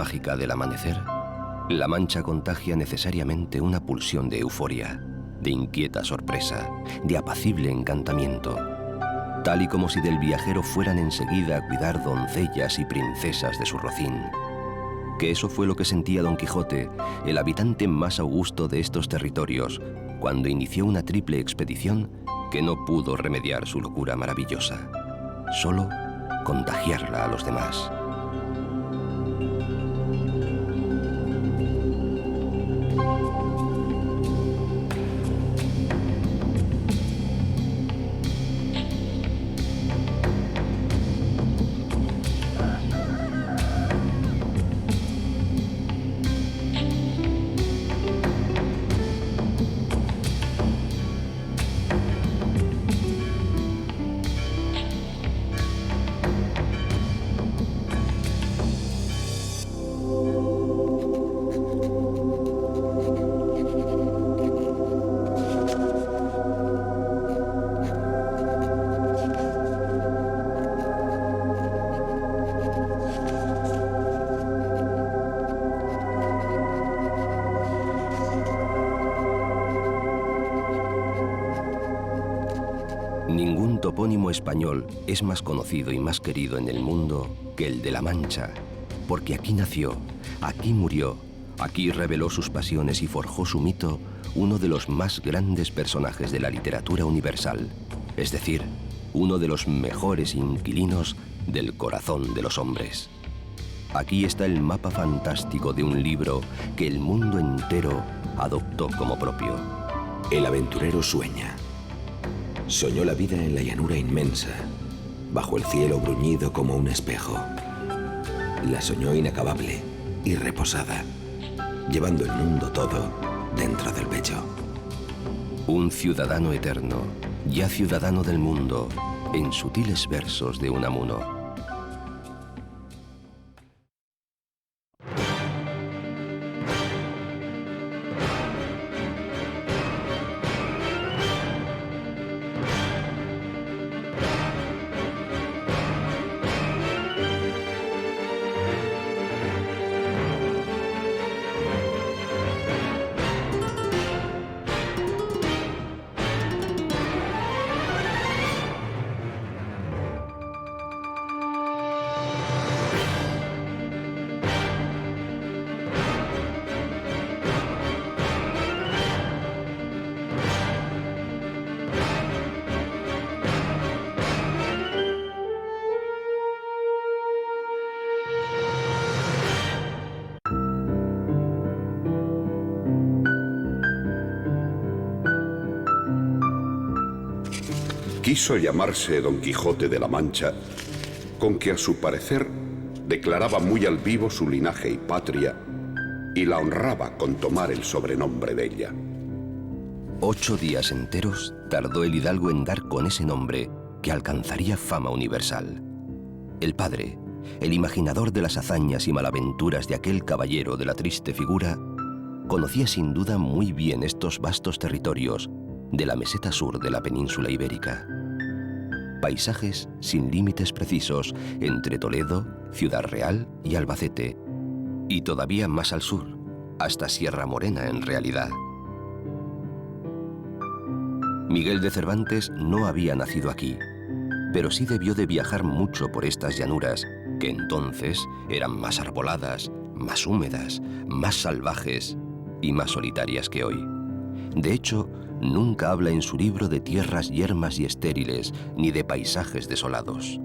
mágica del amanecer, La Mancha contagia necesariamente una pulsión de euforia, de inquieta sorpresa, de apacible encantamiento, tal y como si del viajero fueran enseguida a cuidar doncellas y princesas de su rocín. Que eso fue lo que sentía Don Quijote, el habitante más augusto de estos territorios, cuando inició una triple expedición que no pudo remediar su locura maravillosa, solo contagiarla a los demás. Ningún topónimo español es más conocido y más querido en el mundo que el de La Mancha, porque aquí nació, aquí murió, aquí reveló sus pasiones y forjó su mito uno de los más grandes personajes de la literatura universal, es decir, uno de los mejores inquilinos del corazón de los hombres. Aquí está el mapa fantástico de un libro que el mundo entero adoptó como propio. El aventurero sueña. Soñó la vida en la llanura inmensa, bajo el cielo bruñido como un espejo. La soñó inacabable y reposada, llevando el mundo todo dentro del pecho. Un ciudadano eterno, ya ciudadano del mundo, en sutiles versos de Unamuno. Quiso llamarse Don Quijote de la Mancha, con que a su parecer declaraba muy al vivo su linaje y patria, y la honraba con tomar el sobrenombre de ella. 8 días enteros tardó el hidalgo en dar con ese nombre que alcanzaría fama universal. El padre, el imaginador de las hazañas y malaventuras de aquel caballero de la triste figura, conocía sin duda muy bien estos vastos territorios de la meseta sur de la península ibérica. Paisajes sin límites precisos entre Toledo, Ciudad Real y Albacete, y todavía más al sur, hasta Sierra Morena en realidad. Miguel de Cervantes no había nacido aquí, pero sí debió de viajar mucho por estas llanuras, que entonces eran más arboladas, más húmedas, más salvajes y más solitarias que hoy. De hecho, nunca habla en su libro de tierras yermas y estériles, ni de paisajes desolados.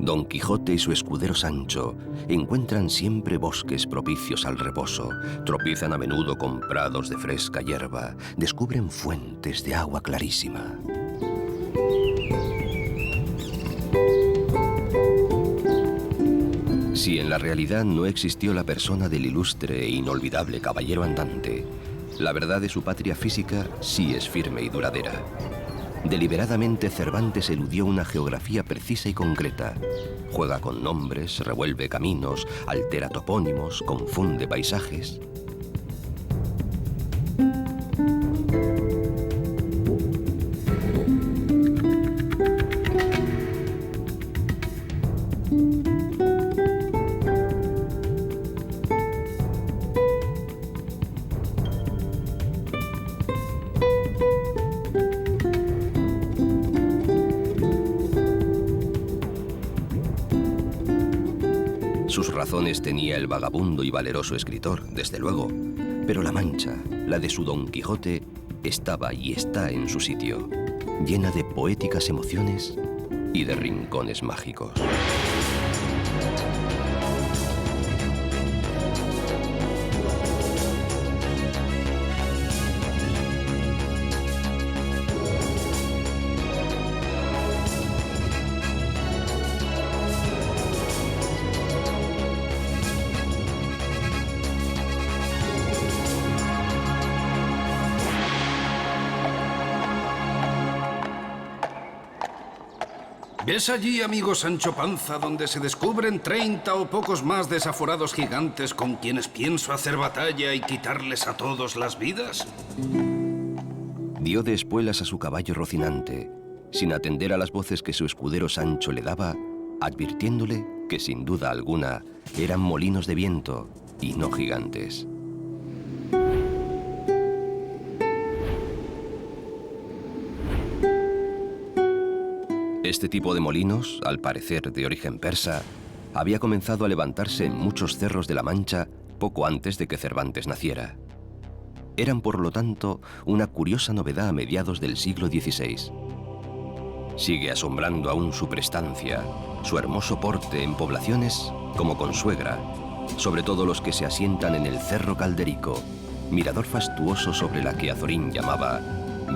Don Quijote y su escudero Sancho encuentran siempre bosques propicios al reposo, tropiezan a menudo con prados de fresca hierba, descubren fuentes de agua clarísima. Si en la realidad no existió la persona del ilustre e inolvidable caballero andante, la verdad de su patria física sí es firme y duradera. Deliberadamente Cervantes eludió una geografía precisa y concreta. Juega con nombres, revuelve caminos, altera topónimos, confunde paisajes. razones tenía el vagabundo y valeroso escritor, desde luego, pero la Mancha, la de su Don Quijote, estaba y está en su sitio, llena de poéticas emociones y de rincones mágicos. ¿Ves allí, amigo Sancho Panza, donde se descubren 30 o pocos más desaforados gigantes con quienes pienso hacer batalla y quitarles a todos las vidas? Dio de espuelas a su caballo Rocinante, sin atender a las voces que su escudero Sancho le daba, advirtiéndole que sin duda alguna eran molinos de viento y no gigantes. Este tipo de molinos, al parecer de origen persa, había comenzado a levantarse en muchos cerros de la Mancha poco antes de que Cervantes naciera. Eran, por lo tanto, una curiosa novedad a mediados del siglo XVI. Sigue asombrando aún su prestancia, su hermoso porte en poblaciones como Consuegra, sobre todo los que se asientan en el Cerro Calderico, mirador fastuoso sobre la que Azorín llamaba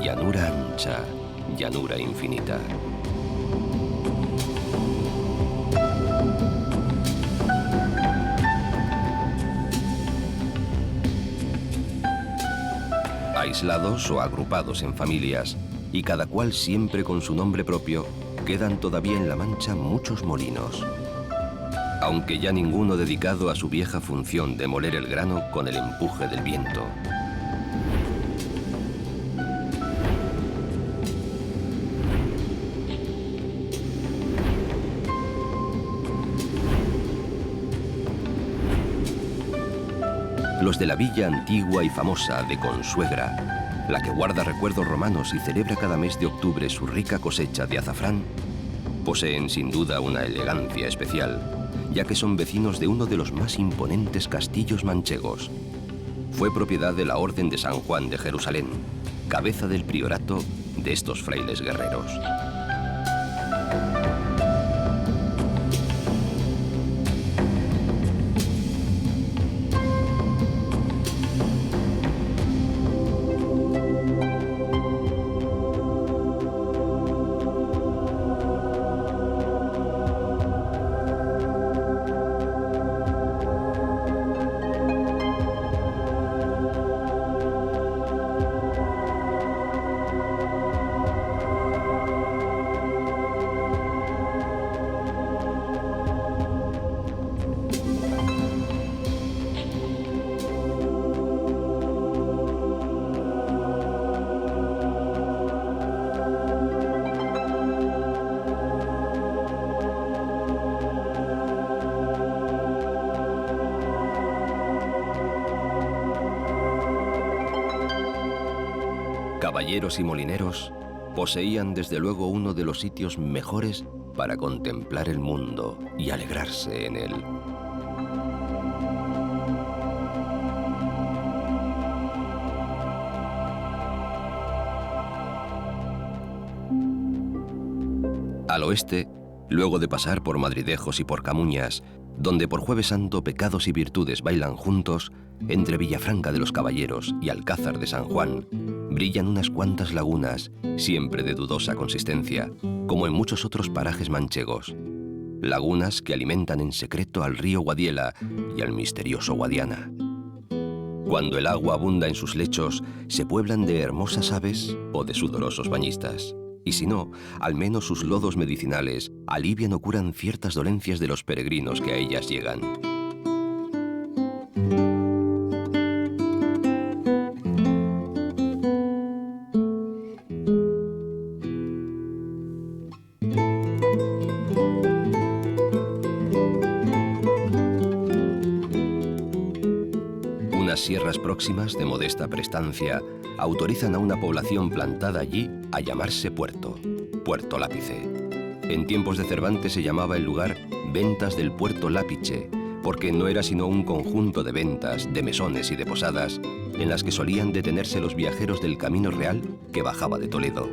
llanura ancha, llanura infinita. Aislados o agrupados en familias, y cada cual siempre con su nombre propio, quedan todavía en la Mancha muchos molinos, aunque ya ninguno dedicado a su vieja función de moler el grano con el empuje del viento. Los de la villa antigua y famosa de Consuegra, la que guarda recuerdos romanos y celebra cada mes de octubre su rica cosecha de azafrán, poseen sin duda una elegancia especial, ya que son vecinos de uno de los más imponentes castillos manchegos. Fue propiedad de la Orden de San Juan de Jerusalén, cabeza del priorato de estos frailes guerreros. Caballeros y molineros poseían desde luego uno de los sitios mejores para contemplar el mundo y alegrarse en él. Al oeste, luego de pasar por Madridejos y por Camuñas, donde por Jueves Santo pecados y virtudes bailan juntos, entre Villafranca de los Caballeros y Alcázar de San Juan, brillan unas cuantas lagunas, siempre de dudosa consistencia, como en muchos otros parajes manchegos. Lagunas que alimentan en secreto al río Guadiela y al misterioso Guadiana. Cuando el agua abunda en sus lechos, se pueblan de hermosas aves o de sudorosos bañistas. Y si no, al menos sus lodos medicinales alivian o curan ciertas dolencias de los peregrinos que a ellas llegan. Unas sierras próximas de modesta prestancia autorizan a una población plantada allí a llamarse Puerto Lápice. En tiempos de Cervantes se llamaba el lugar Ventas del Puerto Lápice, porque no era sino un conjunto de ventas, de mesones y de posadas en las que solían detenerse los viajeros del Camino Real que bajaba de Toledo.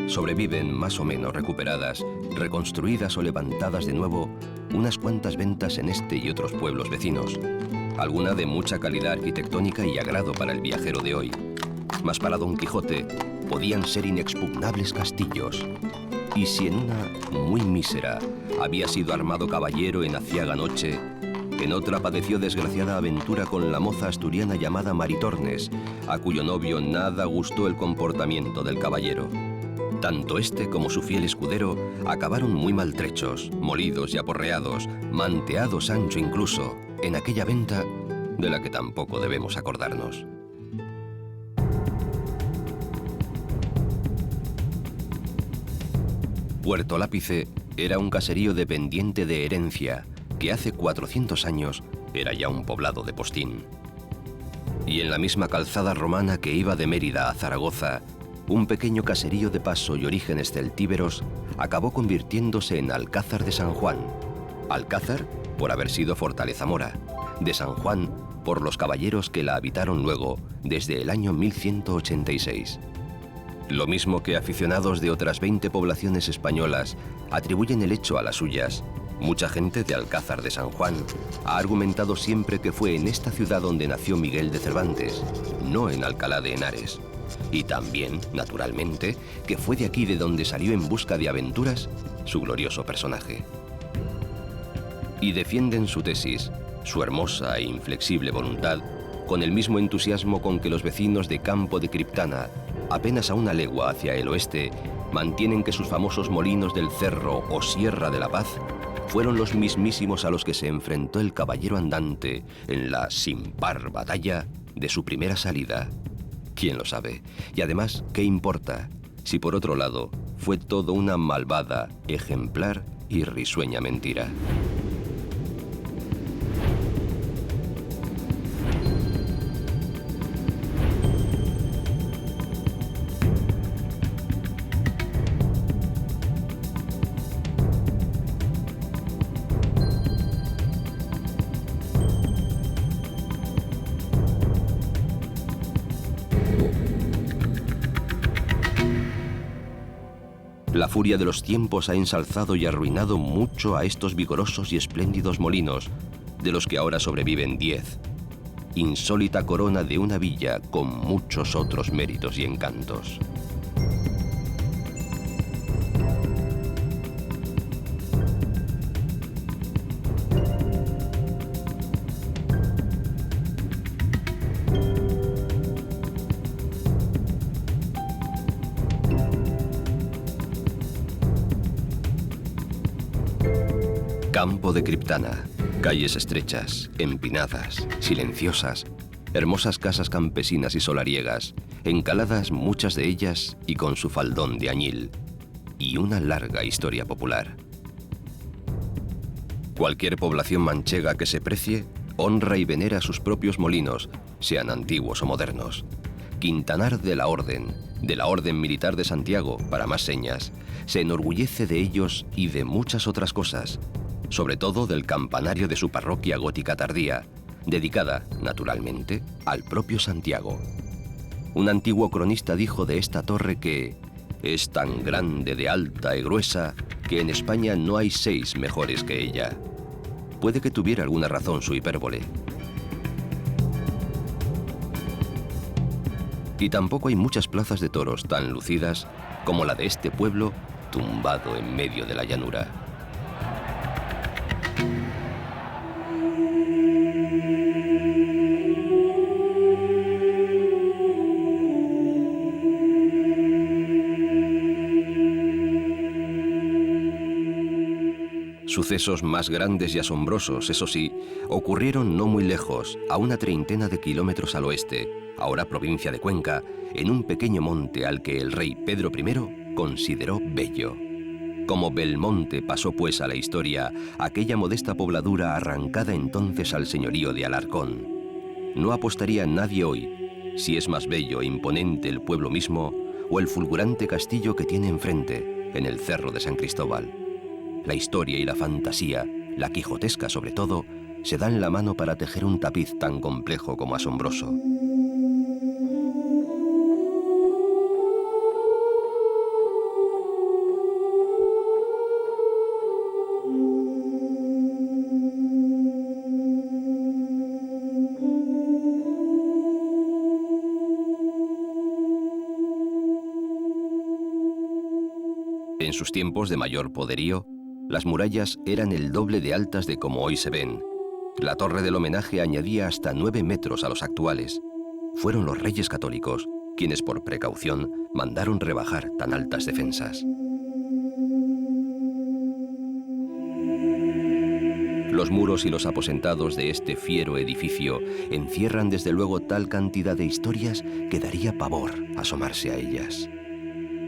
Sobreviven, más o menos recuperadas, reconstruidas o levantadas de nuevo, unas cuantas ventas en este y otros pueblos vecinos, alguna de mucha calidad arquitectónica y agrado para el viajero de hoy. Mas para Don Quijote podían ser inexpugnables castillos. Y si en una, muy mísera, había sido armado caballero en aciaga noche, en otra padeció desgraciada aventura con la moza asturiana llamada Maritornes, a cuyo novio nada gustó el comportamiento del caballero. Tanto este como su fiel escudero acabaron muy maltrechos, molidos y aporreados, manteado Sancho incluso, en aquella venta de la que tampoco debemos acordarnos. Puerto Lápice era un caserío dependiente de Herencia, que hace 400 años era ya un poblado de postín. Y en la misma calzada romana que iba de Mérida a Zaragoza, un pequeño caserío de paso y orígenes celtíberos acabó convirtiéndose en Alcázar de San Juan. Alcázar por haber sido fortaleza mora, de San Juan por los caballeros que la habitaron luego desde el año 1186. Lo mismo que aficionados de otras 20 poblaciones españolas atribuyen el hecho a las suyas, mucha gente de Alcázar de San Juan ha argumentado siempre que fue en esta ciudad donde nació Miguel de Cervantes, no en Alcalá de Henares. Y también, naturalmente, que fue de aquí de donde salió en busca de aventuras su glorioso personaje. Y defienden su tesis, su hermosa e inflexible voluntad, con el mismo entusiasmo con que los vecinos de Campo de Criptana, apenas a una legua hacia el oeste, mantienen que sus famosos molinos del Cerro o Sierra de la Paz fueron los mismísimos a los que se enfrentó el caballero andante en la sin par batalla de su primera salida. ¿Quién lo sabe? Y además, ¿qué importa? Si por otro lado fue todo una malvada, ejemplar y risueña mentira. La furia de los tiempos ha ensalzado y arruinado mucho a estos vigorosos y espléndidos molinos, de los que ahora sobreviven 10. Insólita corona de una villa con muchos otros méritos y encantos. Campo de Criptana, calles estrechas, empinadas, silenciosas, hermosas casas campesinas y solariegas, encaladas muchas de ellas y con su faldón de añil, y una larga historia popular. Cualquier población manchega que se precie, honra y venera sus propios molinos, sean antiguos o modernos. Quintanar de la Orden Militar de Santiago, para más señas, se enorgullece de ellos y de muchas otras cosas, sobre todo del campanario de su parroquia gótica tardía, dedicada, naturalmente, al propio Santiago. Un antiguo cronista dijo de esta torre que es tan grande de alta y gruesa que en España no hay 6 mejores que ella. Puede que tuviera alguna razón su hipérbole. Y tampoco hay muchas plazas de toros tan lucidas como la de este pueblo tumbado en medio de la llanura. Sucesos más grandes y asombrosos, eso sí, ocurrieron no muy lejos, a una treintena de kilómetros al oeste, ahora provincia de Cuenca, en un pequeño monte al que el rey Pedro I consideró bello. Como Belmonte pasó pues a la historia aquella modesta pobladura arrancada entonces al señorío de Alarcón. No apostaría nadie hoy si es más bello e imponente el pueblo mismo o el fulgurante castillo que tiene enfrente, en el Cerro de San Cristóbal. La historia y la fantasía, la quijotesca sobre todo, se dan la mano para tejer un tapiz tan complejo como asombroso. En sus tiempos de mayor poderío, las murallas eran el doble de altas de como hoy se ven. La torre del homenaje añadía hasta 9 metros a los actuales. Fueron los reyes católicos quienes por precaución mandaron rebajar tan altas defensas. Los muros y los aposentados de este fiero edificio encierran desde luego tal cantidad de historias que daría pavor asomarse a ellas.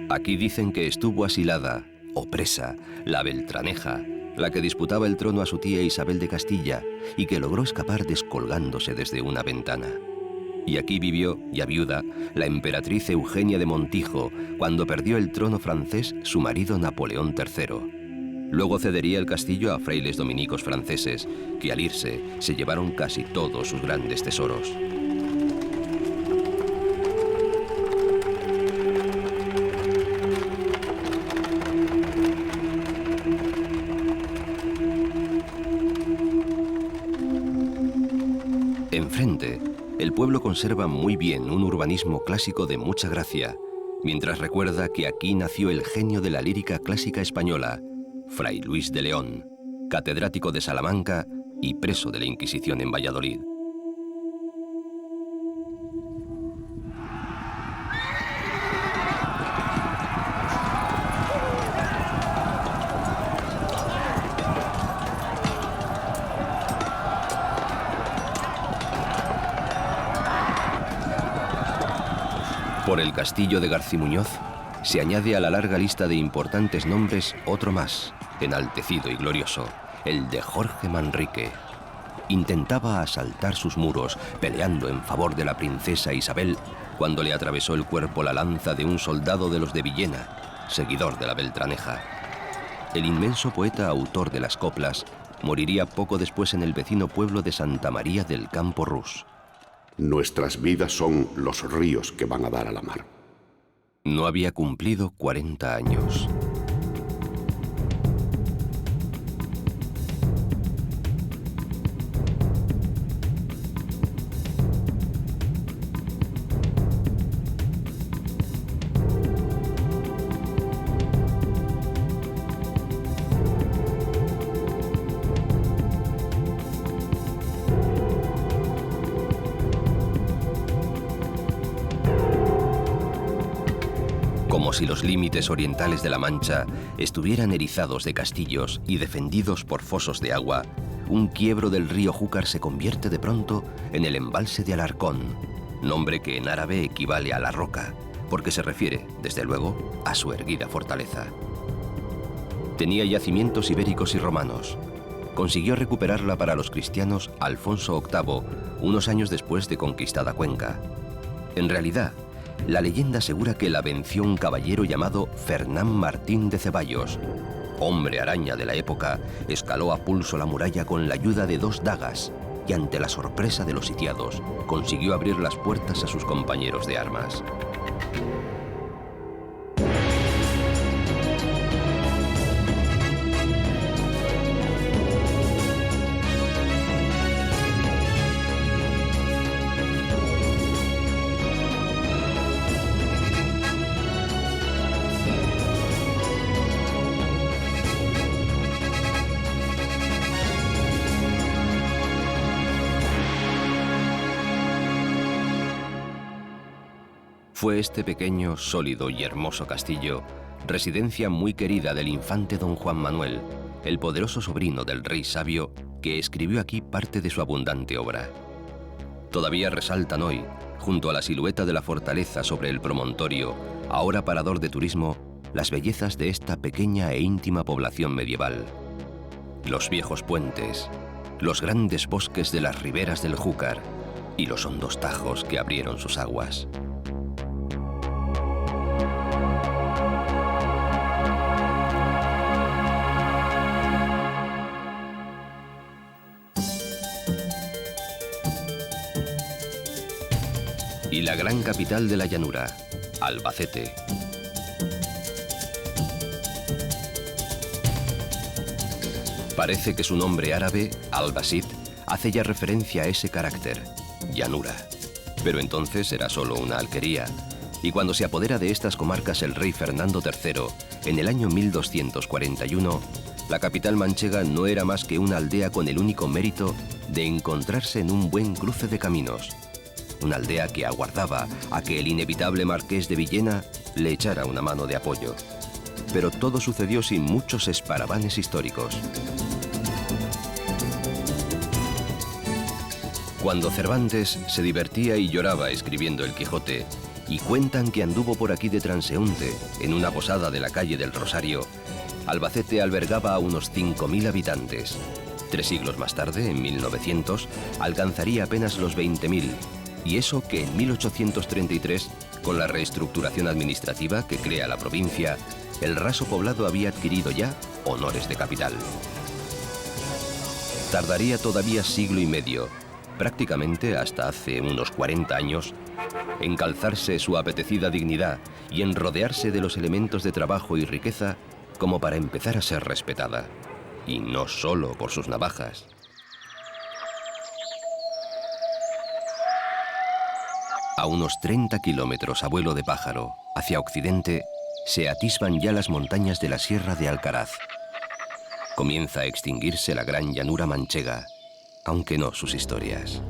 Aquí dicen que estuvo asilada, o presa, la Beltraneja, la que disputaba el trono a su tía Isabel de Castilla y que logró escapar descolgándose desde una ventana. Y aquí vivió, ya viuda, la emperatriz Eugenia de Montijo, cuando perdió el trono francés su marido Napoleón III. Luego cedería el castillo a frailes dominicos franceses, que al irse se llevaron casi todos sus grandes tesoros. Enfrente, el pueblo conserva muy bien un urbanismo clásico de mucha gracia, mientras recuerda que aquí nació el genio de la lírica clásica española, Fray Luis de León, catedrático de Salamanca y preso de la Inquisición en Valladolid. Por el castillo de Garcimuñoz se añade a la larga lista de importantes nombres otro más, enaltecido y glorioso, el de Jorge Manrique. Intentaba asaltar sus muros, peleando en favor de la princesa Isabel, cuando le atravesó el cuerpo la lanza de un soldado de los de Villena, seguidor de la Beltraneja. El inmenso poeta autor de las coplas moriría poco después en el vecino pueblo de Santa María del Campo Rus. Nuestras vidas son los ríos que van a dar a la mar. No había cumplido 40 años. Como si los límites orientales de la Mancha estuvieran erizados de castillos y defendidos por fosos de agua, un quiebro del río Júcar se convierte de pronto en el embalse de Alarcón, nombre que en árabe equivale a la roca, porque se refiere, desde luego, a su erguida fortaleza. Tenía yacimientos ibéricos y romanos. Consiguió recuperarla para los cristianos Alfonso VIII, unos años después de conquistada Cuenca. En realidad, la leyenda asegura que la venció un caballero llamado Fernán Martín de Ceballos. Hombre araña de la época, escaló a pulso la muralla con la ayuda de 2 dagas y ante la sorpresa de los sitiados, consiguió abrir las puertas a sus compañeros de armas. Fue este pequeño, sólido y hermoso castillo residencia muy querida del infante don Juan Manuel, el poderoso sobrino del rey sabio que escribió aquí parte de su abundante obra. Todavía resaltan hoy, junto a la silueta de la fortaleza sobre el promontorio, ahora parador de turismo, las bellezas de esta pequeña e íntima población medieval. Los viejos puentes, los grandes bosques de las riberas del Júcar y los hondos tajos que abrieron sus aguas. Y la gran capital de la llanura, Albacete. Parece que su nombre árabe, Albasit, hace ya referencia a ese carácter, llanura. Pero entonces era solo una alquería, y cuando se apodera de estas comarcas el rey Fernando III, en el año 1241, la capital manchega no era más que una aldea con el único mérito de encontrarse en un buen cruce de caminos. Una aldea que aguardaba a que el inevitable marqués de Villena le echara una mano de apoyo. Pero todo sucedió sin muchos esparavanes históricos. Cuando Cervantes se divertía y lloraba escribiendo El Quijote, y cuentan que anduvo por aquí de transeúnte en una posada de la calle del Rosario, Albacete albergaba a unos 5.000 habitantes. 3 siglos más tarde, en 1900, alcanzaría apenas los 20.000, y eso que en 1833, con la reestructuración administrativa que crea la provincia, el raso poblado había adquirido ya honores de capital. Tardaría todavía siglo y medio, prácticamente hasta hace unos 40 años, en calzarse su apetecida dignidad y en rodearse de los elementos de trabajo y riqueza como para empezar a ser respetada, y no solo por sus navajas. A unos 30 kilómetros a vuelo de pájaro, hacia occidente, se atisban ya las montañas de la Sierra de Alcaraz. Comienza a extinguirse la gran llanura manchega, aunque no sus historias.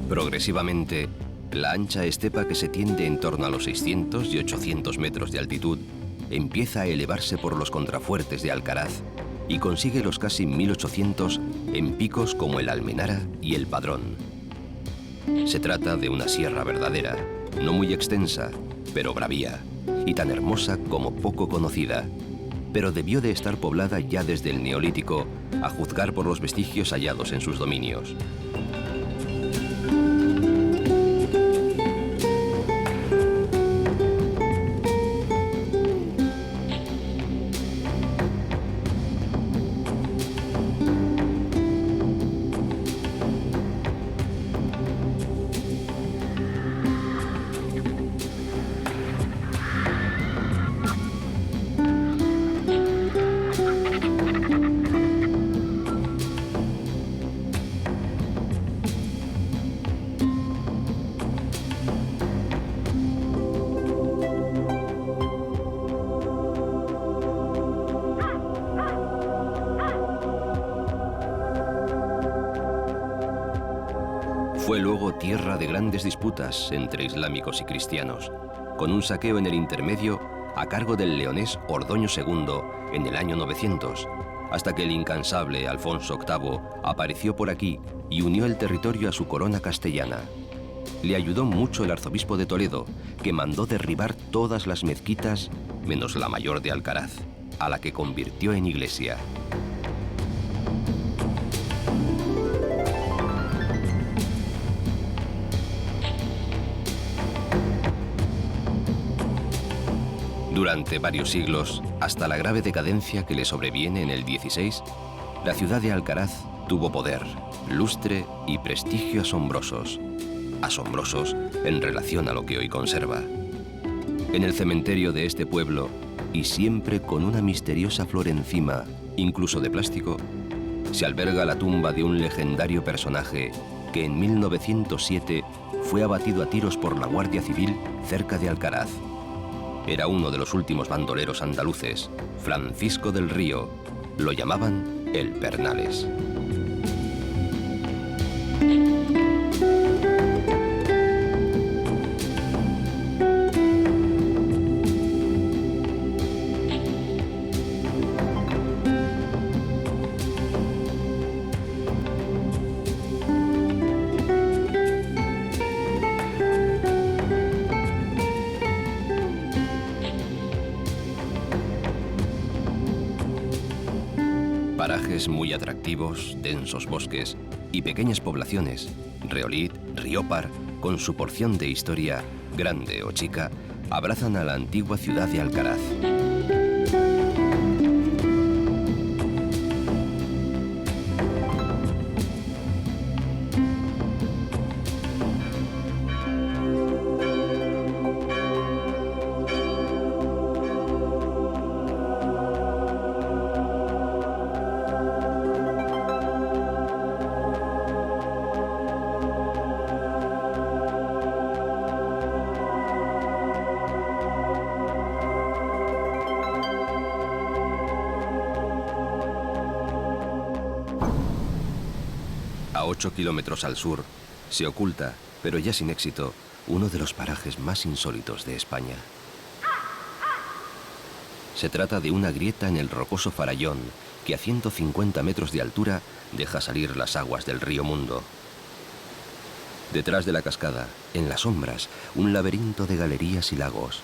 Progresivamente, la ancha estepa que se tiende en torno a los 600 y 800 metros de altitud empieza a elevarse por los contrafuertes de Alcaraz y consigue los casi 1800 en picos como el Almenara y el Padrón. Se trata de una sierra verdadera, no muy extensa, pero bravía, y tan hermosa como poco conocida, pero debió de estar poblada ya desde el Neolítico, a juzgar por los vestigios hallados en sus dominios. Fue luego tierra de grandes disputas entre islámicos y cristianos, con un saqueo en el intermedio a cargo del leonés Ordoño II en el año 900, hasta que el incansable Alfonso VIII apareció por aquí y unió el territorio a su corona castellana. Le ayudó mucho el arzobispo de Toledo, que mandó derribar todas las mezquitas, menos la mayor de Alcaraz, a la que convirtió en iglesia. Durante varios siglos, hasta la grave decadencia que le sobreviene en el XVI, la ciudad de Alcaraz tuvo poder, lustre y prestigio asombrosos. Asombrosos en relación a lo que hoy conserva. En el cementerio de este pueblo, y siempre con una misteriosa flor encima, incluso de plástico, se alberga la tumba de un legendario personaje que en 1907 fue abatido a tiros por la Guardia Civil cerca de Alcaraz. Era uno de los últimos bandoleros andaluces, Francisco del Río. Lo llamaban el Pernales. Parajes muy atractivos, densos bosques y pequeñas poblaciones, Reolid, Riópar, con su porción de historia, grande o chica, abrazan a la antigua ciudad de Alcaraz. A 8 kilómetros al sur, se oculta, pero ya sin éxito, uno de los parajes más insólitos de España. Se trata de una grieta en el rocoso Farallón, que a 150 metros de altura deja salir las aguas del río Mundo. Detrás de la cascada, en las sombras, un laberinto de galerías y lagos.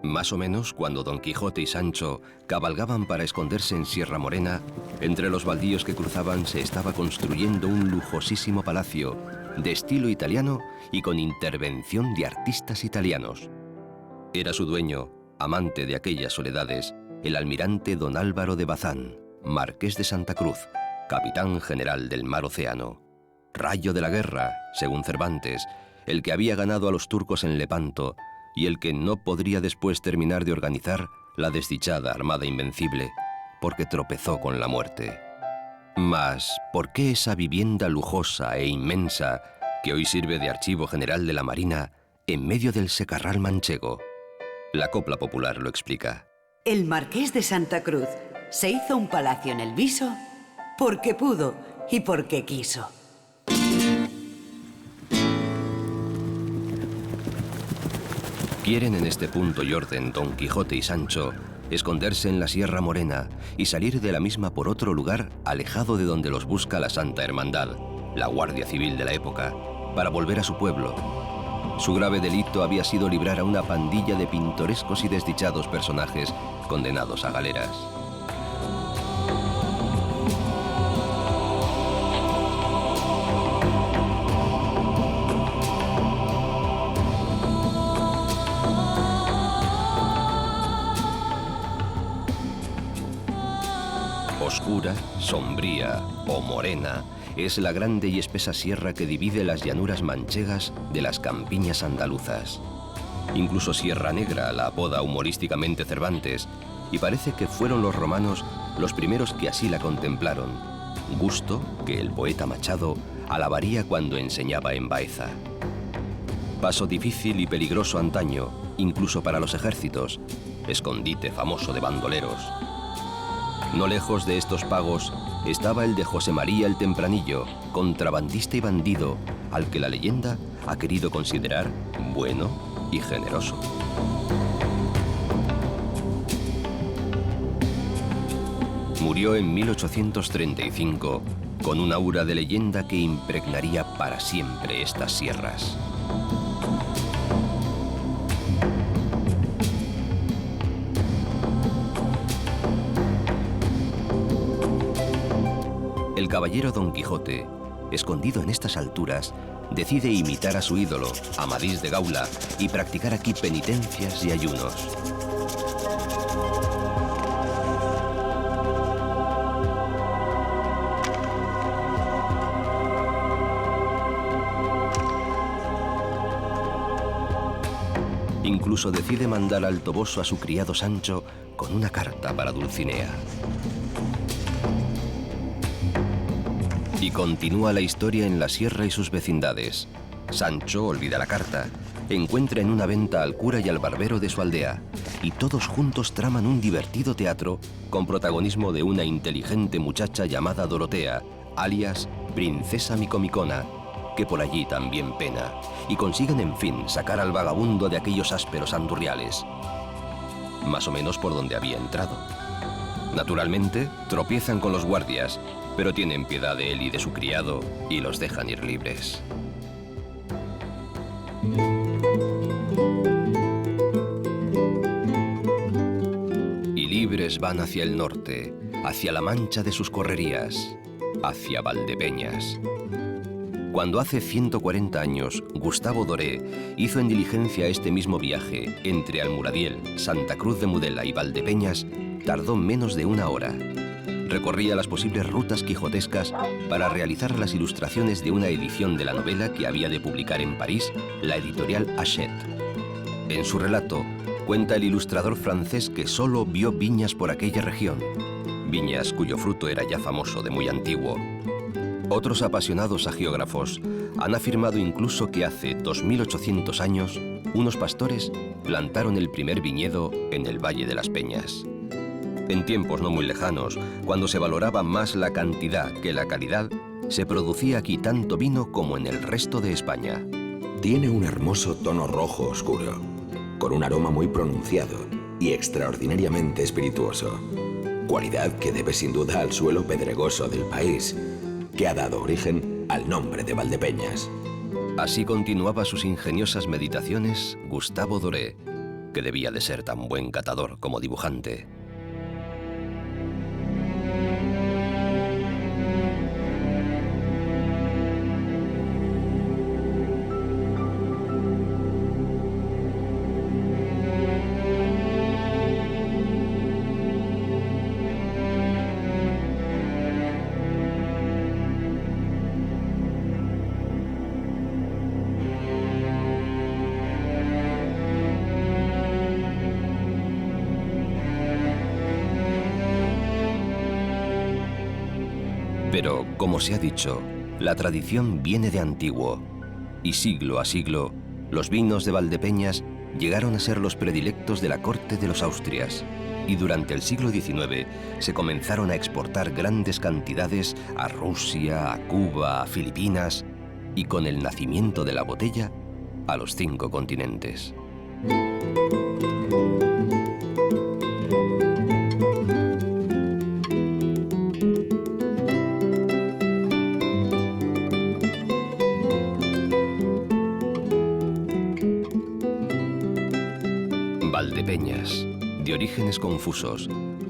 Más o menos cuando Don Quijote y Sancho cabalgaban para esconderse en Sierra Morena, entre los baldíos que cruzaban se estaba construyendo un lujosísimo palacio de estilo italiano y con intervención de artistas italianos. Era su dueño, amante de aquellas soledades, el almirante don Álvaro de Bazán, marqués de Santa Cruz, capitán general del mar Océano, rayo de la guerra, según Cervantes, el que había ganado a los turcos en Lepanto y el que no podría después terminar de organizar la desdichada Armada Invencible, porque tropezó con la muerte. Mas, ¿por qué esa vivienda lujosa e inmensa, que hoy sirve de archivo general de la Marina, en medio del secarral manchego? La copla popular lo explica. El marqués de Santa Cruz se hizo un palacio en el Viso porque pudo y porque quiso. Quieren en este punto y orden Don Quijote y Sancho esconderse en la Sierra Morena y salir de la misma por otro lugar alejado de donde los busca la Santa Hermandad, la Guardia Civil de la época, para volver a su pueblo. Su grave delito había sido librar a una pandilla de pintorescos y desdichados personajes condenados a galeras. Oscura, sombría o morena es la grande y espesa sierra que divide las llanuras manchegas de las campiñas andaluzas. Incluso Sierra Negra la apoda humorísticamente Cervantes, y parece que fueron los romanos los primeros que así la contemplaron, gusto que el poeta Machado alabaría cuando enseñaba en Baeza. Paso difícil y peligroso antaño, incluso para los ejércitos, escondite famoso de bandoleros. No lejos de estos pagos estaba el de José María el Tempranillo, contrabandista y bandido, al que la leyenda ha querido considerar bueno y generoso. Murió en 1835 con un aura de leyenda que impregnaría para siempre estas sierras. El caballero Don Quijote, escondido en estas alturas, decide imitar a su ídolo, Amadís de Gaula, y practicar aquí penitencias y ayunos. Incluso decide mandar al Toboso a su criado Sancho con una carta para Dulcinea. Y continúa la historia en la sierra y sus vecindades. Sancho olvida la carta, encuentra en una venta al cura y al barbero de su aldea, y todos juntos traman un divertido teatro con protagonismo de una inteligente muchacha llamada Dorotea, alias Princesa Micomicona, que por allí también pena, y consiguen en fin sacar al vagabundo de aquellos ásperos andurriales, más o menos por donde había entrado. Naturalmente, tropiezan con los guardias, pero tienen piedad de él y de su criado y los dejan ir libres. Y libres van hacia el norte, hacia la mancha de sus correrías, hacia Valdepeñas. Cuando hace 140 años Gustavo Doré hizo en diligencia este mismo viaje entre Almuradiel, Santa Cruz de Mudela y Valdepeñas, tardó menos de una hora. Recorría las posibles rutas quijotescas para realizar las ilustraciones de una edición de la novela que había de publicar en París la editorial Hachette. En su relato cuenta el ilustrador francés que solo vio viñas por aquella región, viñas cuyo fruto era ya famoso de muy antiguo. Otros apasionados hagiógrafos han afirmado incluso que hace 2800 años unos pastores plantaron el primer viñedo en el Valle de las Peñas. En tiempos no muy lejanos, cuando se valoraba más la cantidad que la calidad, se producía aquí tanto vino como en el resto de España. Tiene un hermoso tono rojo oscuro, con un aroma muy pronunciado y extraordinariamente espirituoso, cualidad que debe sin duda al suelo pedregoso del país, que ha dado origen al nombre de Valdepeñas. Así continuaba sus ingeniosas meditaciones Gustavo Doré, que debía de ser tan buen catador como dibujante. Pero, como se ha dicho, la tradición viene de antiguo, y siglo a siglo, los vinos de Valdepeñas llegaron a ser los predilectos de la corte de los Austrias, y durante el siglo XIX se comenzaron a exportar grandes cantidades a Rusia, a Cuba, a Filipinas, y con el nacimiento de la botella, a los 5 continentes. Valdepeñas, de orígenes confusos,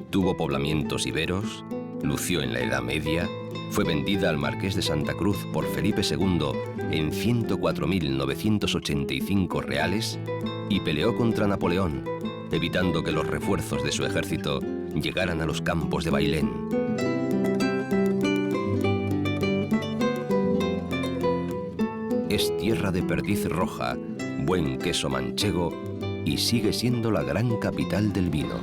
tuvo poblamientos iberos, lució en la Edad Media, fue vendida al Marqués de Santa Cruz por Felipe II en 104.985 reales y peleó contra Napoleón, evitando que los refuerzos de su ejército llegaran a los campos de Bailén. Es tierra de perdiz roja, buen queso manchego y sigue siendo la gran capital del vino.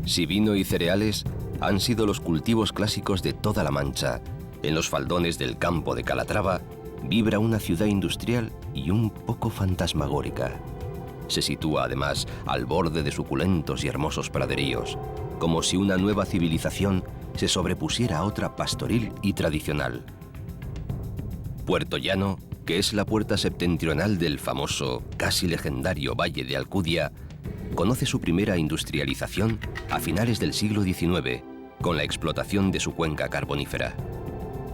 Si vino y cereales han sido los cultivos clásicos de toda la Mancha, en los faldones del campo de Calatrava vibra una ciudad industrial y un poco fantasmagórica. Se sitúa además al borde de suculentos y hermosos praderíos, como si una nueva civilización se sobrepusiera a otra pastoril y tradicional. Puerto Llano que es la puerta septentrional del famoso, casi legendario Valle de Alcudia, conoce su primera industrialización a finales del siglo XIX, con la explotación de su cuenca carbonífera,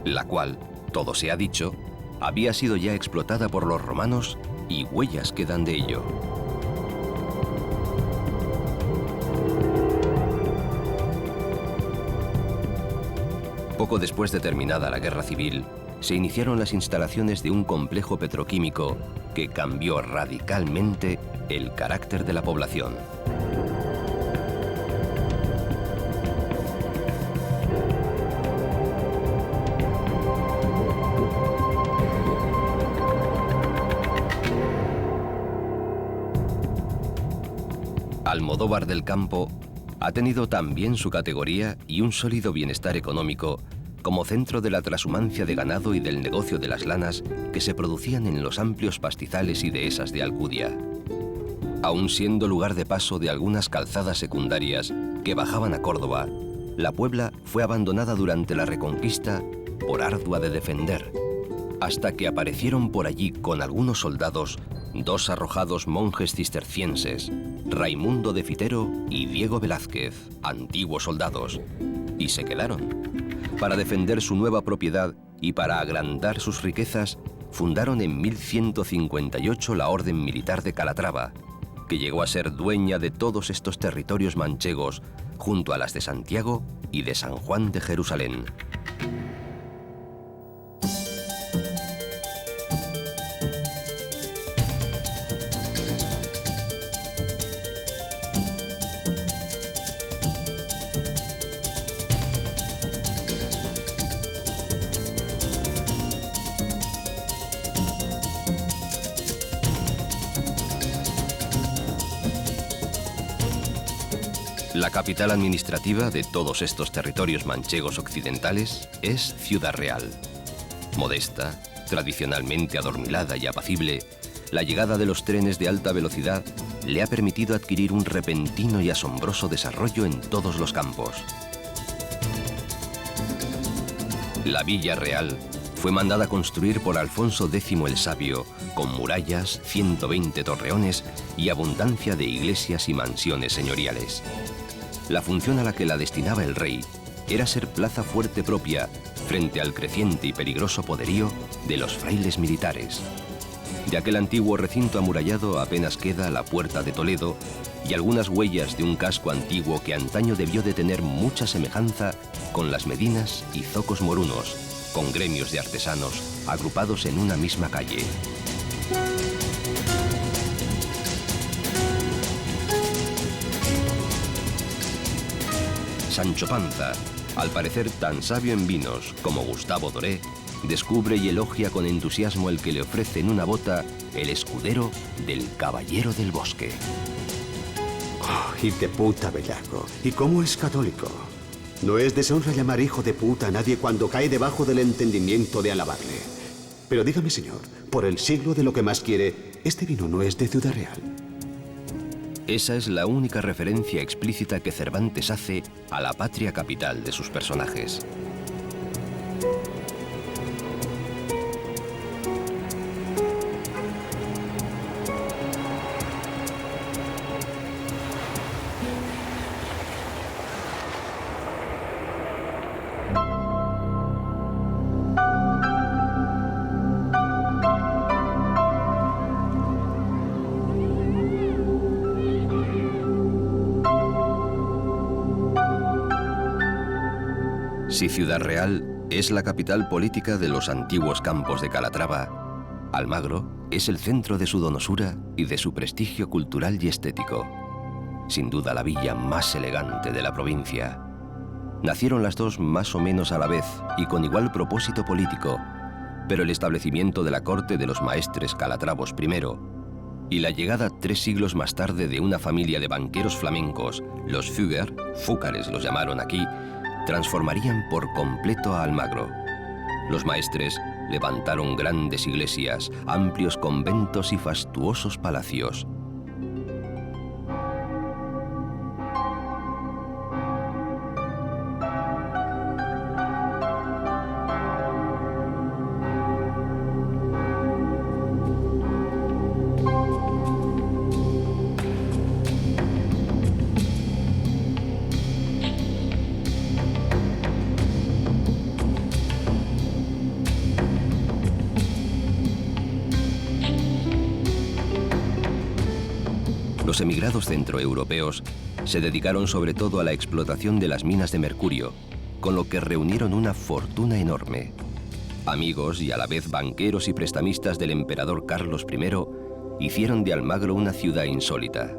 la cual, todo se ha dicho, había sido ya explotada por los romanos y huellas quedan de ello. Poco después de terminada la Guerra Civil, se iniciaron las instalaciones de un complejo petroquímico que cambió radicalmente el carácter de la población. Almodóvar del Campo ha tenido también su categoría y un sólido bienestar económico como centro de la trashumancia de ganado y del negocio de las lanas que se producían en los amplios pastizales y dehesas de Alcudia. Aun siendo lugar de paso de algunas calzadas secundarias que bajaban a Córdoba, la Puebla fue abandonada durante la Reconquista por ardua de defender, hasta que aparecieron por allí con algunos soldados dos arrojados monjes cistercienses, Raimundo de Fitero y Diego Velázquez, antiguos soldados, y se quedaron. Para defender su nueva propiedad y para agrandar sus riquezas, fundaron en 1158 la Orden Militar de Calatrava, que llegó a ser dueña de todos estos territorios manchegos, junto a las de Santiago y de San Juan de Jerusalén. La capital administrativa de todos estos territorios manchegos occidentales es Ciudad Real. Modesta, tradicionalmente adormilada y apacible, la llegada de los trenes de alta velocidad le ha permitido adquirir un repentino y asombroso desarrollo en todos los campos. La Villa Real fue mandada construir por Alfonso X el Sabio, con murallas, 120 torreones y abundancia de iglesias y mansiones señoriales. La función a la que la destinaba el rey era ser plaza fuerte propia frente al creciente y peligroso poderío de los frailes militares. De aquel antiguo recinto amurallado apenas queda la Puerta de Toledo y algunas huellas de un casco antiguo que antaño debió de tener mucha semejanza con las medinas y zocos morunos, con gremios de artesanos agrupados en una misma calle. Sancho Panza, al parecer tan sabio en vinos como Gustavo Doré, descubre y elogia con entusiasmo el que le ofrece en una bota el escudero del Caballero del Bosque. Oh, hijo de puta, bellaco. ¿Y cómo es católico? No es deshonra llamar hijo de puta a nadie cuando cae debajo del entendimiento de alabarle. Pero dígame, señor, por el siglo de lo que más quiere, este vino no es de Ciudad Real. Esa es la única referencia explícita que Cervantes hace a la patria capital de sus personajes. Si Ciudad Real es la capital política de los antiguos campos de Calatrava, Almagro es el centro de su donosura y de su prestigio cultural y estético. Sin duda la villa más elegante de la provincia. Nacieron las dos más o menos a la vez y con igual propósito político, pero el establecimiento de la corte de los maestres calatravos primero y la llegada 3 siglos más tarde de una familia de banqueros flamencos, los Fugger, Fúcares los llamaron aquí, transformarían por completo a Almagro. Los maestres levantaron grandes iglesias, amplios conventos y fastuosos palacios. Los emigrados centroeuropeos se dedicaron sobre todo a la explotación de las minas de mercurio, con lo que reunieron una fortuna enorme. Amigos y a la vez banqueros y prestamistas del emperador Carlos I hicieron de Almagro una ciudad insólita,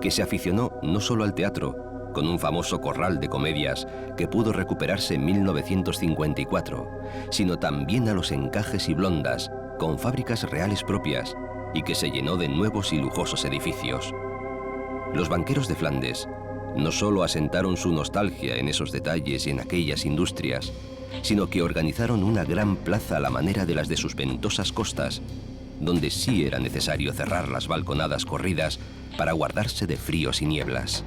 que se aficionó no solo al teatro, con un famoso corral de comedias que pudo recuperarse en 1954, sino también a los encajes y blondas, con fábricas reales propias, y que se llenó de nuevos y lujosos edificios. Los banqueros de Flandes no solo asentaron su nostalgia en esos detalles y en aquellas industrias, sino que organizaron una gran plaza a la manera de las de sus ventosas costas, donde sí era necesario cerrar las balconadas corridas para guardarse de fríos y nieblas.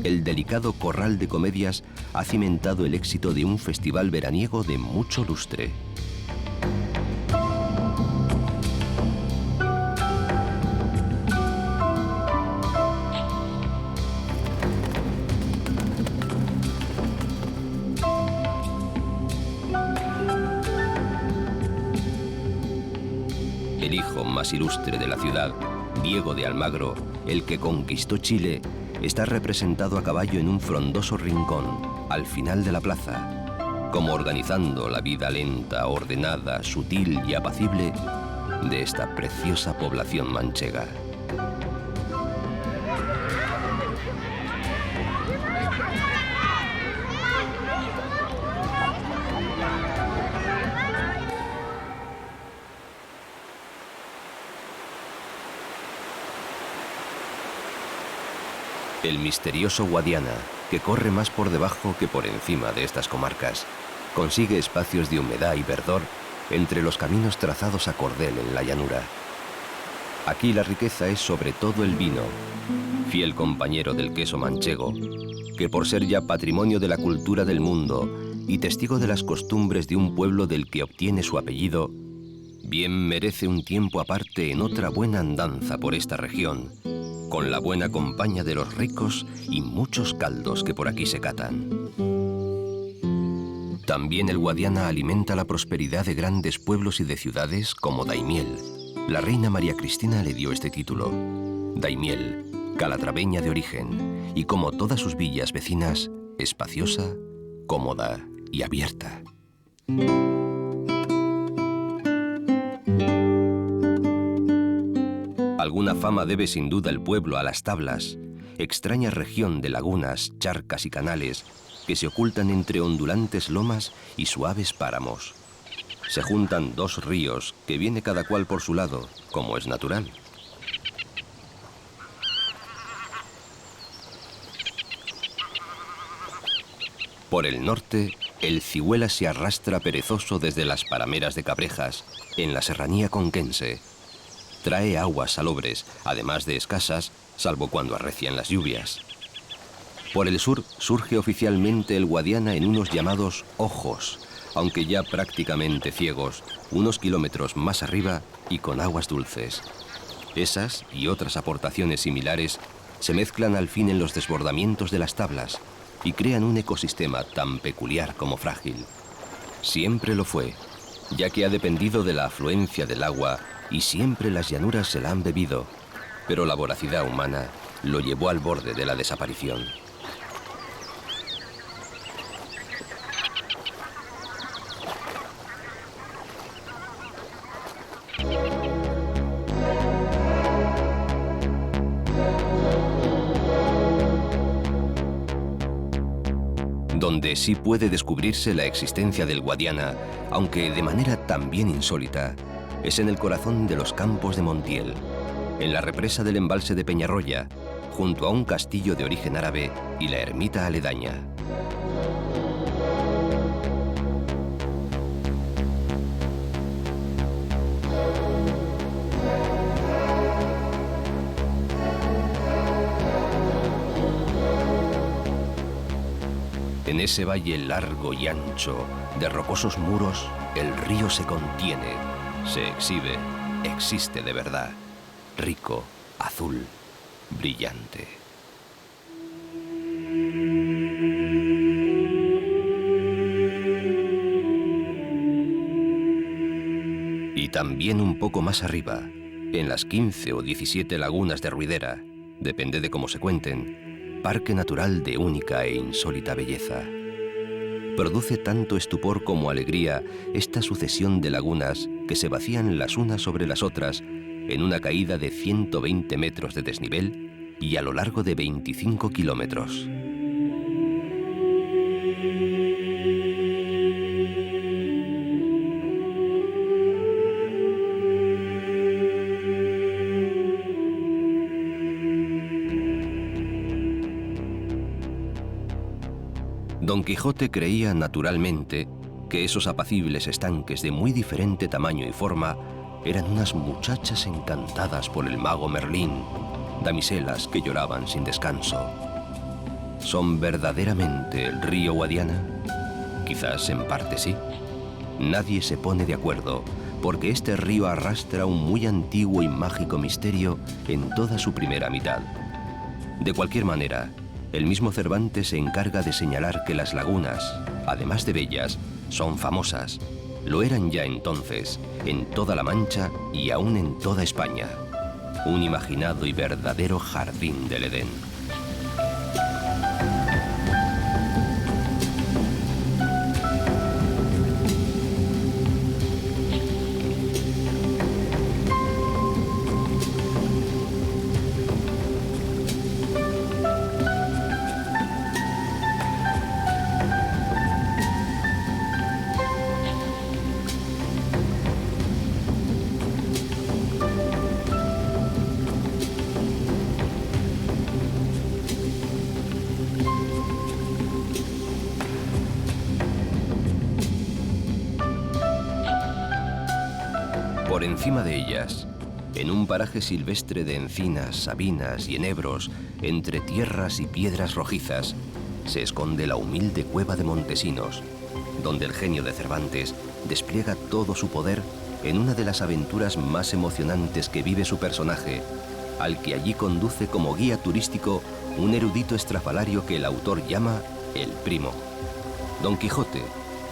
El delicado corral de comedias ha cimentado el éxito de un festival veraniego de mucho lustre. El hijo más ilustre de la ciudad, Diego de Almagro, el que conquistó Chile, está representado a caballo en un frondoso rincón, al final de la plaza, como organizando la vida lenta, ordenada, sutil y apacible de esta preciosa población manchega. El misterioso Guadiana, que corre más por debajo que por encima de estas comarcas, consigue espacios de humedad y verdor entre los caminos trazados a cordel en la llanura. Aquí la riqueza es sobre todo el vino, fiel compañero del queso manchego, que por ser ya patrimonio de la cultura del mundo y testigo de las costumbres de un pueblo del que obtiene su apellido, bien merece un tiempo aparte en otra buena andanza por esta región, con la buena compañía de los ricos y muchos caldos que por aquí se catan. También el Guadiana alimenta la prosperidad de grandes pueblos y de ciudades como Daimiel. La reina María Cristina le dio este título. Daimiel, calatraveña de origen, y como todas sus villas vecinas, espaciosa, cómoda y abierta. Alguna fama debe sin duda el pueblo a Las Tablas, extraña región de lagunas, charcas y canales que se ocultan entre ondulantes lomas y suaves páramos. Se juntan dos ríos que viene cada cual por su lado, como es natural. Por el norte, el Cihuela se arrastra perezoso desde las parameras de Cabrejas, en la serranía conquense. Trae aguas salobres, además de escasas, salvo cuando arrecian las lluvias. Por el sur surge oficialmente el Guadiana en unos llamados ojos, aunque ya prácticamente ciegos, unos kilómetros más arriba y con aguas dulces. Esas y otras aportaciones similares se mezclan al fin en los desbordamientos de las tablas y crean un ecosistema tan peculiar como frágil. Siempre lo fue, ya que ha dependido de la afluencia del agua y siempre las llanuras se la han bebido, pero la voracidad humana lo llevó al borde de la desaparición. Donde sí puede descubrirse la existencia del Guadiana, aunque de manera también insólita, es en el corazón de los campos de Montiel, en la represa del embalse de Peñarroya, junto a un castillo de origen árabe y la ermita aledaña. En ese valle largo y ancho, de rocosos muros, el río se contiene, se exhibe, existe de verdad, rico, azul, brillante. Y también un poco más arriba, en las 15 o 17 lagunas de Ruidera, depende de cómo se cuenten, parque natural de única e insólita belleza. Produce tanto estupor como alegría esta sucesión de lagunas que se vacían las unas sobre las otras en una caída de 120 metros de desnivel y a lo largo de 25 kilómetros. Don Quijote creía naturalmente que esos apacibles estanques de muy diferente tamaño y forma eran unas muchachas encantadas por el mago Merlín, damiselas que lloraban sin descanso. ¿Son verdaderamente el río Guadiana? Quizás en parte sí. Nadie se pone de acuerdo, porque este río arrastra un muy antiguo y mágico misterio en toda su primera mitad. De cualquier manera, el mismo Cervantes se encarga de señalar que las lagunas, además de bellas, son famosas. Lo eran ya entonces, en toda la Mancha y aún en toda España. Un imaginado y verdadero jardín del Edén. Por encima de ellas, en un paraje silvestre de encinas, sabinas y enebros, entre tierras y piedras rojizas, se esconde la humilde cueva de Montesinos, donde el genio de Cervantes despliega todo su poder en una de las aventuras más emocionantes que vive su personaje, al que allí conduce como guía turístico un erudito estrafalario que el autor llama el Primo. Don Quijote,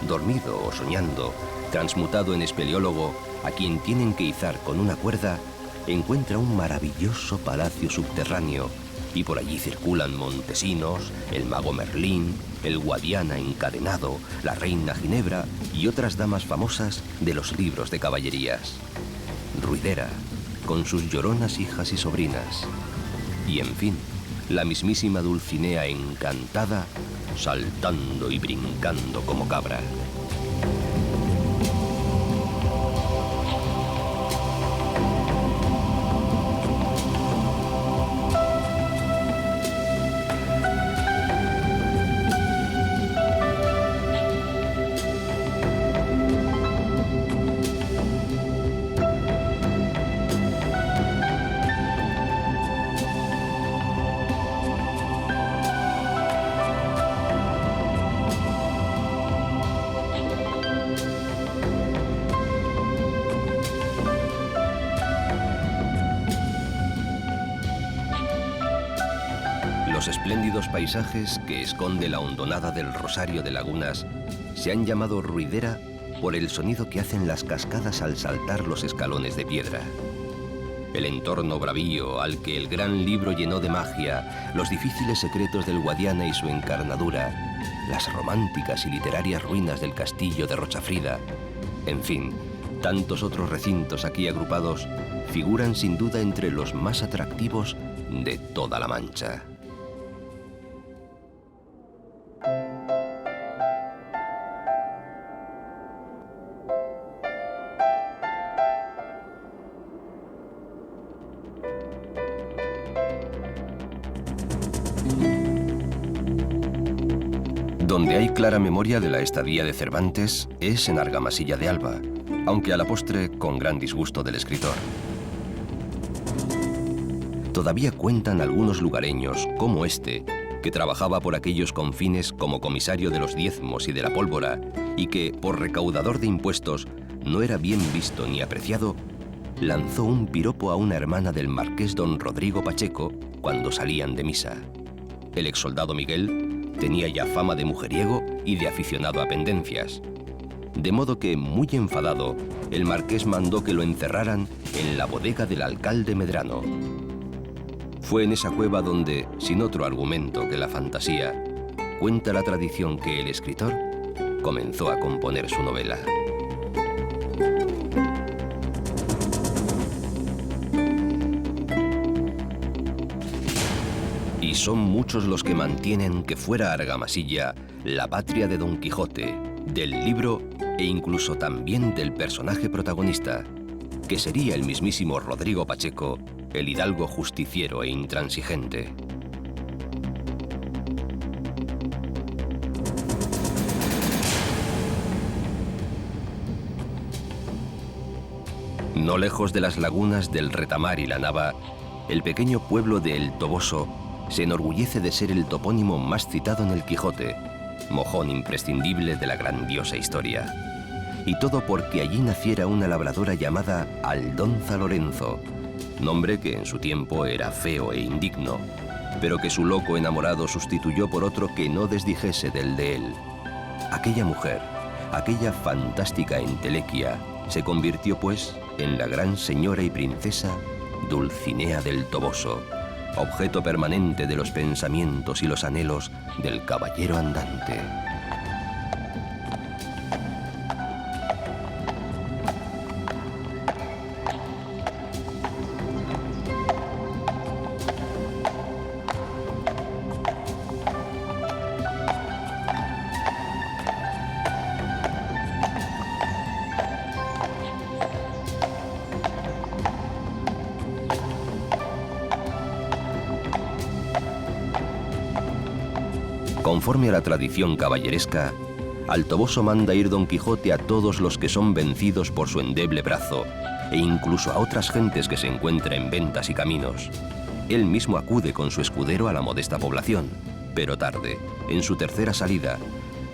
dormido o soñando, transmutado en espeleólogo, a quien tienen que izar con una cuerda, encuentra un maravilloso palacio subterráneo y por allí circulan Montesinos, el mago Merlín, el Guadiana encadenado, la reina Ginebra y otras damas famosas de los libros de caballerías. Ruidera, con sus lloronas hijas y sobrinas. Y en fin, la mismísima Dulcinea encantada, saltando y brincando como cabra. Los espléndidos paisajes que esconde la hondonada del Rosario de Lagunas se han llamado Ruidera por el sonido que hacen las cascadas al saltar los escalones de piedra. El entorno bravío al que el gran libro llenó de magia, los difíciles secretos del Guadiana y su encarnadura, las románticas y literarias ruinas del castillo de Rochafrida, en fin, tantos otros recintos aquí agrupados, figuran sin duda entre los más atractivos de toda la Mancha. Donde hay clara memoria de la estadía de Cervantes es en Argamasilla de Alba, aunque a la postre con gran disgusto del escritor. Todavía cuentan algunos lugareños, como este, que trabajaba por aquellos confines como comisario de los diezmos y de la pólvora, y que, por recaudador de impuestos, no era bien visto ni apreciado, lanzó un piropo a una hermana del marqués don Rodrigo Pacheco cuando salían de misa. El exsoldado Miguel tenía ya fama de mujeriego y de aficionado a pendencias. De modo que, muy enfadado, el marqués mandó que lo encerraran en la bodega del alcalde Medrano. Fue en esa cueva donde, sin otro argumento que la fantasía, cuenta la tradición que el escritor comenzó a componer su novela. Y son muchos los que mantienen que fuera Argamasilla la patria de Don Quijote, del libro e incluso también del personaje protagonista, que sería el mismísimo Rodrigo Pacheco, el hidalgo justiciero e intransigente. No lejos de las lagunas del Retamar y la Nava, el pequeño pueblo de El Toboso se enorgullece de ser el topónimo más citado en el Quijote, mojón imprescindible de la grandiosa historia. Y todo porque allí naciera una labradora llamada Aldonza Lorenzo, nombre que en su tiempo era feo e indigno, pero que su loco enamorado sustituyó por otro que no desdijese del de él. Aquella mujer, aquella fantástica entelequia, se convirtió pues en la gran señora y princesa Dulcinea del Toboso, objeto permanente de los pensamientos y los anhelos del caballero andante. Conforme a la tradición caballeresca, al Toboso manda ir Don Quijote a todos los que son vencidos por su endeble brazo, e incluso a otras gentes que se encuentra en ventas y caminos. Él mismo acude con su escudero a la modesta población, pero tarde, en su tercera salida,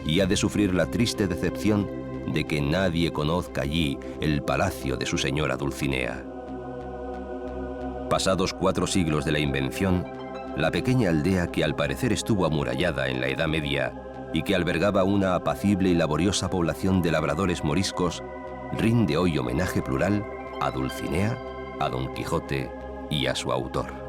y ha de sufrir la triste decepción de que nadie conozca allí el palacio de su señora Dulcinea. Pasados 4 siglos de la invención, la pequeña aldea que al parecer estuvo amurallada en la Edad Media y que albergaba una apacible y laboriosa población de labradores moriscos, rinde hoy homenaje plural a Dulcinea, a Don Quijote y a su autor.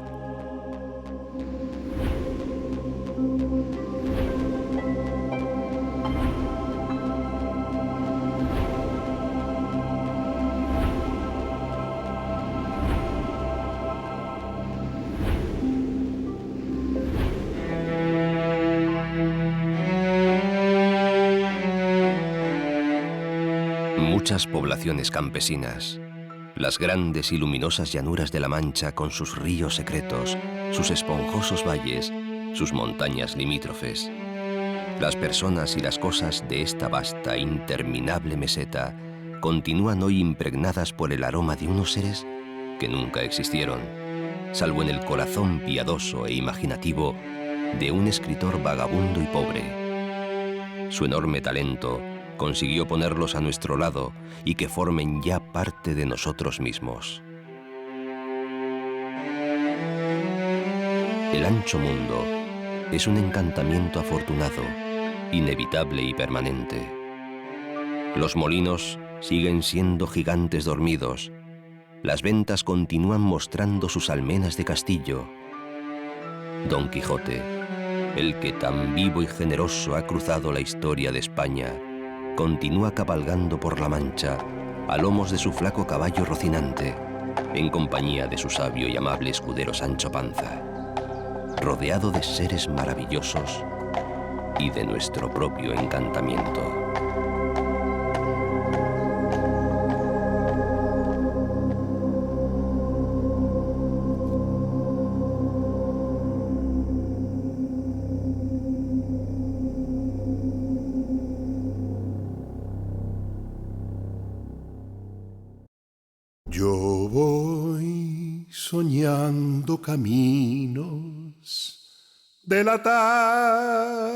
Muchas poblaciones campesinas, las grandes y luminosas llanuras de la Mancha con sus ríos secretos, sus esponjosos valles, sus montañas limítrofes. Las personas y las cosas de esta vasta, interminable meseta continúan hoy impregnadas por el aroma de unos seres que nunca existieron, salvo en el corazón piadoso e imaginativo de un escritor vagabundo y pobre. Su enorme talento consiguió ponerlos a nuestro lado y que formen ya parte de nosotros mismos. El ancho mundo es un encantamiento afortunado, inevitable y permanente. Los molinos siguen siendo gigantes dormidos, las ventas continúan mostrando sus almenas de castillo. Don Quijote, el que tan vivo y generoso ha cruzado la historia de España, continúa cabalgando por la Mancha a lomos de su flaco caballo Rocinante, en compañía de su sabio y amable escudero Sancho Panza, rodeado de seres maravillosos y de nuestro propio encantamiento. Yo voy soñando caminos de la tarde